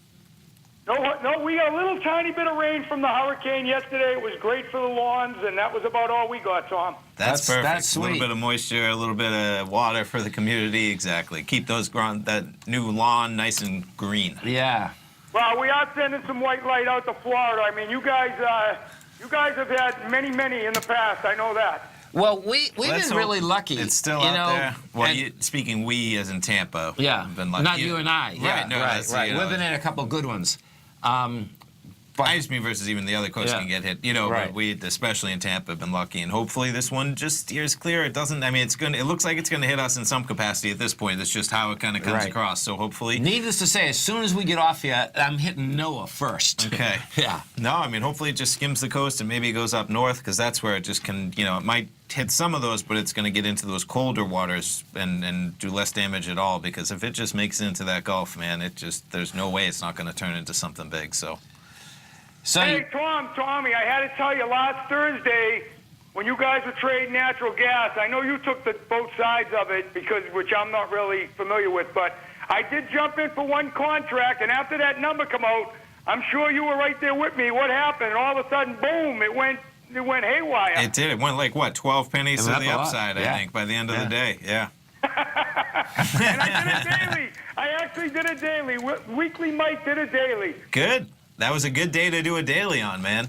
No, we got a little tiny bit of rain from the hurricane yesterday. It was great for the lawns, and that was about all we got, Tom.
That's perfect.
That's sweet.
A little bit of moisture, a little bit of water for the community. Exactly. Keep that new lawn nice and green.
Yeah.
Well, we are sending some white light out to Florida. I mean, you guys have had many in the past. I know that.
Well, we've been really lucky.
It's still out there. Well, speaking we as in Tampa.
Yeah.
Been lucky.
Not you and I. Yeah.
Right. No,
right. We've been in a couple good ones.
I just mean versus even the other coast can get hit.
Right.
But we, especially in Tampa, have been lucky, and hopefully this one just steers clear. It doesn't. I mean, it looks like it's going to hit us in some capacity at this point. It's just how it kind of comes across. So hopefully.
Needless to say, as soon as we get off here, I'm hitting NOAA first.
Okay.
Yeah.
No, I mean, hopefully it just skims the coast and maybe it goes up north, because that's where it just can. It might hit some of those, but it's going to get into those colder waters and do less damage at all. Because if it just makes it into that Gulf, man, there's no way it's not going to turn into something big. So.
Hey, Tommy, I had to tell you, last Thursday, when you guys were trading natural gas, I know you took both sides of it, which I'm not really familiar with, but I did jump in for one contract, and after that number come out, I'm sure you were right there with me. What happened? And all of a sudden, boom, it went haywire.
It did. It went like, what, 12 pennies to the upside, I think, by the end of the day. Yeah.
And I did it daily. I actually did it daily. Weekly Mike did it daily.
Good. That was a good day to do a daily on, man.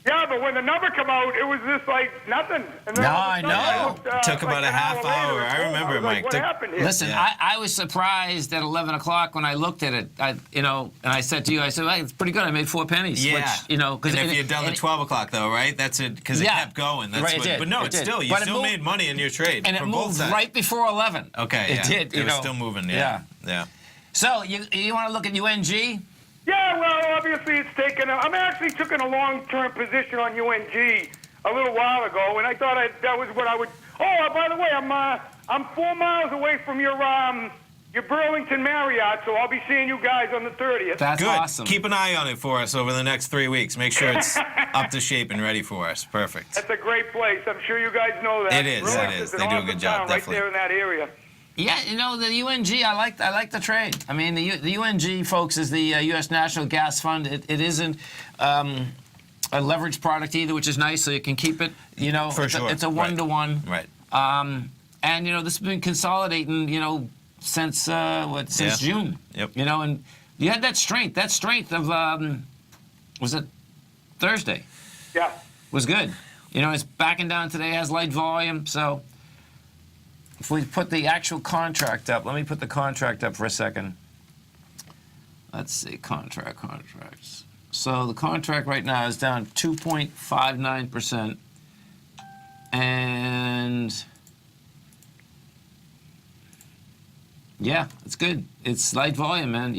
Yeah, but when the number come out, it was just like nothing. And then
I know.
Took about a half hour. I remember, Mike.
What happened here?
Listen, I was surprised at 11 o'clock when I looked at it. And I said to you, well, it's pretty good. I made 4 pennies.
Yeah.
Which,
and if you'd done the 12 o'clock, though, right? That's it, because it kept going. That's
right, it did.
But no,
it still
made money in your trade.
And it moved right before 11.
Okay,
It did.
It was still moving, yeah.
So, you want to look at UNG?
Yeah, well, obviously it's I'm actually taking a long-term position on UNG a little while ago, and I thought that was what I would. Oh, by the way, I'm 4 miles away from your Burlington Marriott, so I'll be seeing you guys on the 30th.
That's
good.
Awesome.
Keep an eye on it for us over the next 3 weeks. Make sure it's up to shape and ready for us. Perfect.
That's a great place. I'm sure you guys know that.
It is. It is. They do a good job. Definitely.
Right there in that area.
Yeah, the UNG, I like the trade. I mean, the UNG, folks, is the U.S. National Gas Fund. It isn't a leveraged product either, which is nice, so you can keep it,
For sure.
It's a one-to-one.
Right.
And, this has been consolidating, since June.
Yep.
And you had that strength of, was it Thursday?
Yeah.
Was good. It's backing down today, has light volume, so... If we put the actual contract up, let me put the contract up for a second. Let's see, contracts. So the contract right now is down 2.59%. And yeah, it's good. It's light volume, man.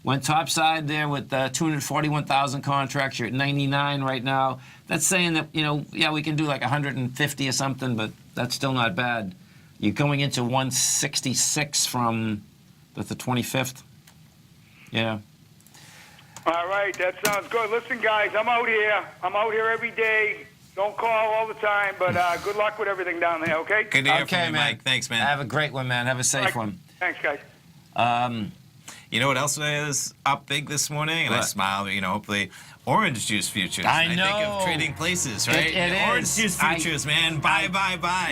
Went topside there with 241,000 contracts. You're at 99 right now. That's saying that, yeah, we can do like 150 or something, but that's still not bad. You're going into 166 from the 25th. Yeah.
All right, that sounds good. Listen, guys, I'm out here. I'm out here every day. Don't call all the time, but good luck with everything down there, okay?
Good to hear from you, Mike. Thanks, man.
Have a great one, man. Have a safe one.
Thanks, guys.
You know what else is up big this morning? And I smile, hopefully orange juice futures.
I know.
think of trading places, right?
It
orange
is.
juice futures, man. Buy.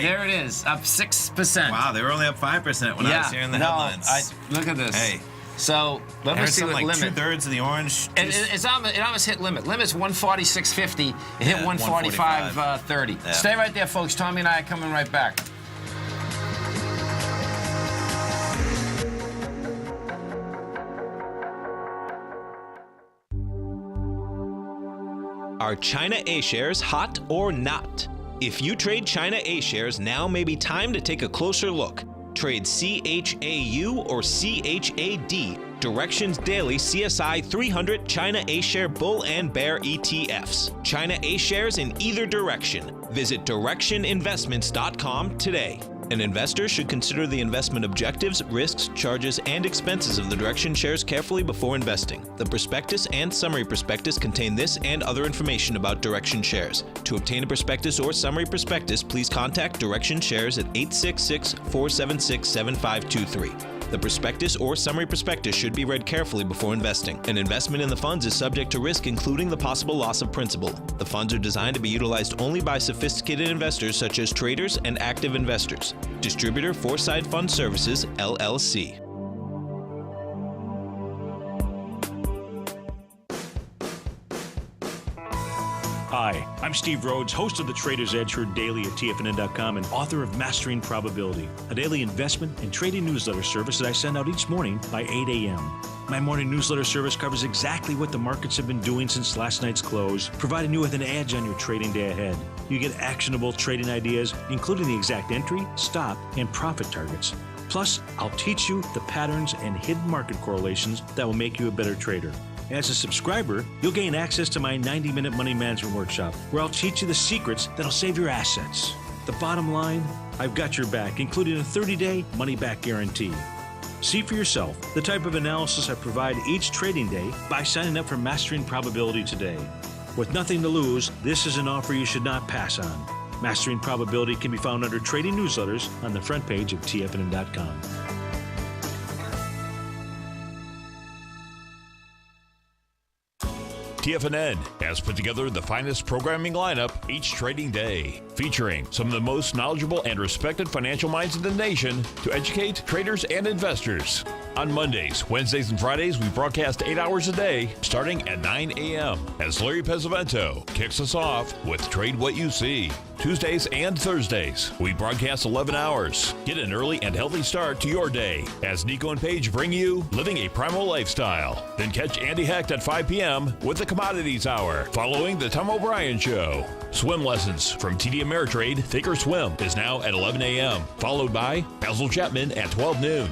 There it is, up 6%.
Wow, they were only up 5% when I was hearing the headlines.
Look at this.
Hey.
So let me see what
like
limit.
2/3 of the orange.
It almost hit limit. Limit's 146.50. It hit 145.30.
Yeah.
Stay right there, folks. Tommy and I are coming right back.
Are China A-shares hot or not? If you trade China A-shares, now may be time to take a closer look. Trade CHAU or CHAD, Directions Daily CSI 300 China A-share Bull and Bear ETFs. China A-shares in either direction. Visit directioninvestments.com today. An investor should consider the investment objectives, risks, charges, and expenses of the Direction shares carefully before investing. The prospectus and summary prospectus contain this and other information about Direction shares. To obtain a prospectus or summary prospectus, please contact Direction shares at 866-476-7523. The prospectus or summary prospectus should be read carefully before investing. An investment in the funds is subject to risk, including the possible loss of principal. The funds are designed to be utilized only by sophisticated investors such as traders and active investors. Distributor Foreside Fund Services, LLC.
Hi, I'm Steve Rhodes, host of the Trader's Edge, heard daily at TFNN.com and author of Mastering Probability, a daily investment and trading newsletter service that I send out each morning by 8 a.m. My morning newsletter service covers exactly what the markets have been doing since last night's close, providing you with an edge on your trading day ahead. You get actionable trading ideas, including the exact entry, stop, and profit targets. Plus, I'll teach you the patterns and hidden market correlations that will make you a better trader. As a subscriber, you'll gain access to my 90-minute money management workshop, where I'll teach you the secrets that'll save your assets. The bottom line, I've got your back, including a 30-day money-back guarantee. See for yourself the type of analysis I provide each trading day by signing up for Mastering Probability today. With nothing to lose, this is an offer you should not pass on. Mastering Probability can be found under Trading Newsletters on the front page of TFNN.com.
TFNN has put together the finest programming lineup each trading day, featuring some of the most knowledgeable and respected financial minds in the nation to educate traders and investors. On Mondays, Wednesdays, and Fridays, we broadcast 8 hours a day, starting at 9 a.m. as Larry Pesavento kicks us off with Trade What You See. Tuesdays and Thursdays, we broadcast 11 hours. Get an early and healthy start to your day as Nico and Paige bring you Living a Primal Lifestyle. Then catch Andy Hecht at 5 p.m. with the Commodities Hour, following the Tom O'Brien Show. Swim lessons from TD Ameritrade Thinkorswim is now at 11 a.m., followed by Basil Chapman at 12 noon.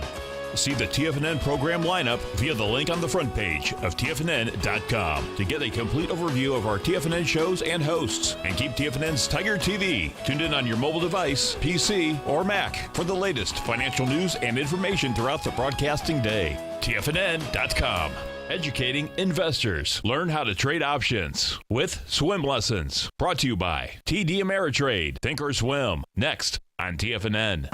See the TFNN program lineup via the link on the front page of TFNN.com to get a complete overview of our TFNN shows and hosts. And keep TFNN's Tiger TV tuned in on your mobile device, PC, or Mac for the latest financial news and information throughout the broadcasting day. TFNN.com. Educating investors. Learn how to trade options with swim lessons. Brought to you by TD Ameritrade Thinkorswim. Next on TFNN.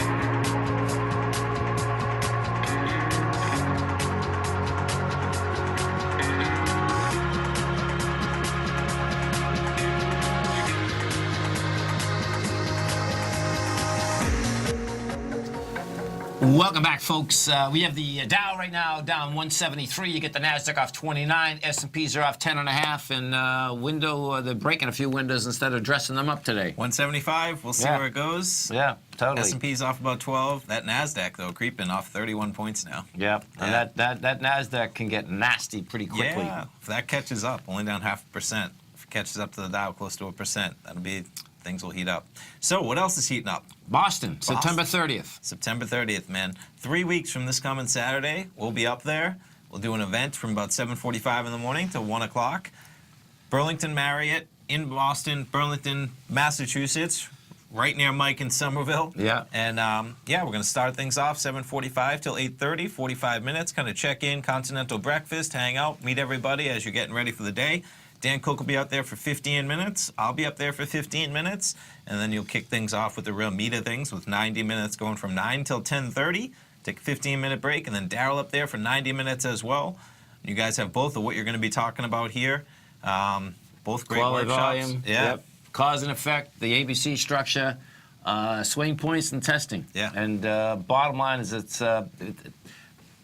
Welcome back, folks. We have the Dow right now down 173. You get the Nasdaq off 29. S&Ps are off 10.5, and they're breaking a few windows instead of dressing them up today.
175. We'll see where it goes.
Yeah, totally.
S&P's off about 12. That Nasdaq though creeping off 31 points now.
Yeah, and that Nasdaq can get nasty pretty quickly.
Yeah, if that catches up, only down 0.5%. If it catches up to the Dow close to 1%, that'll be. Things will heat up. So what else is heating up?
Boston, September 30th.
September 30th, man. 3 weeks from this coming Saturday, we'll be up there. We'll do an event from about 7:45 in the morning to 1 o'clock. Burlington Marriott in Boston, Burlington, Massachusetts, right near Mike in Somerville.
Yeah.
And, we're going to start things off 7:45 till 8:30, 45 minutes, kind of check in, continental breakfast, hang out, meet everybody as you're getting ready for the day. Dan Cook will be out there for 15 minutes. I'll be up there for 15 minutes. And then you'll kick things off with the real meat of things with 90 minutes going from 9 till 10:30. Take a 15-minute break, and then Daryl up there for 90 minutes as well. You guys have both of what you're going to be talking about here. Both great
Quality
workshops.
volume.
Yeah.
Yep. Cause and effect, the ABC structure, swing points, and testing.
Yeah.
And bottom line is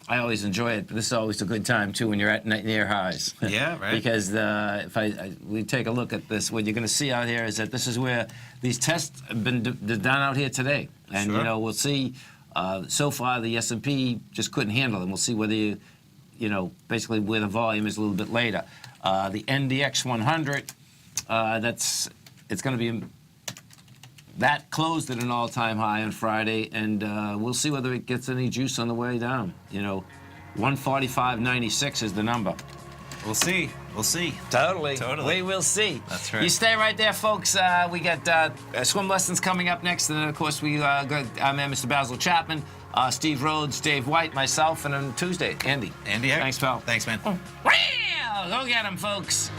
I always enjoy it, but this is always a good time, too, when you're at near highs.
Yeah, right.
Because if we take a look at this, what you're going to see out here is that this is where these tests have been done out here today. And,
Sure.
we'll see, so far the S&P just couldn't handle them. We'll see whether basically where the volume is a little bit later. The NDX 100, it's going to be that closed at an all-time high on Friday, and we'll see whether it gets any juice on the way down. 145.96 is the number.
We'll see. We'll see.
Totally.
Totally.
We will see.
That's right.
You stay right there, folks. We got swim lessons coming up next, and then, of course, I'm Mr. Basil Chapman, Steve Rhodes, Dave White, myself, and on Tuesday, Andy.
Andy,
Thanks, pal.
Thanks, man.
Well, go get him, folks.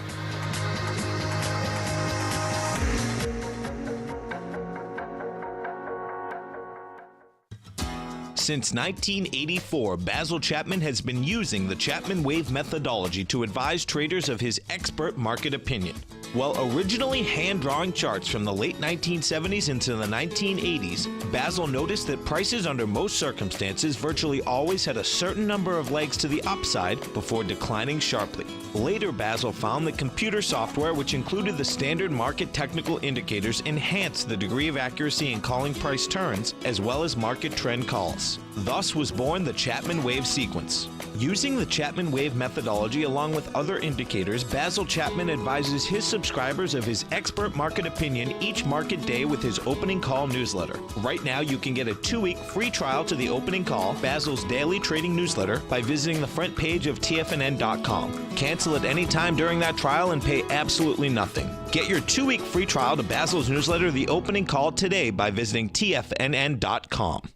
Since 1984, Basil Chapman has been using the Chapman Wave methodology to advise traders of his expert market opinion. While originally hand-drawing charts from the late 1970s into the 1980s, Basil noticed that prices under most circumstances virtually always had a certain number of legs to the upside before declining sharply. Later, Basil found that computer software, which included the standard market technical indicators, enhanced the degree of accuracy in calling price turns, as well as market trend calls. Thus was born the Chapman Wave sequence. Using the Chapman Wave methodology along with other indicators, Basil Chapman advises his subscribers of his expert market opinion each market day with his opening call newsletter. Right now, you can get a 2-week free trial to the opening call, Basil's daily trading newsletter, by visiting the front page of TFNN.com. Cancel at any time during that trial and pay absolutely nothing. Get your 2-week free trial to Basil's newsletter, The Opening Call, today by visiting TFNN.com.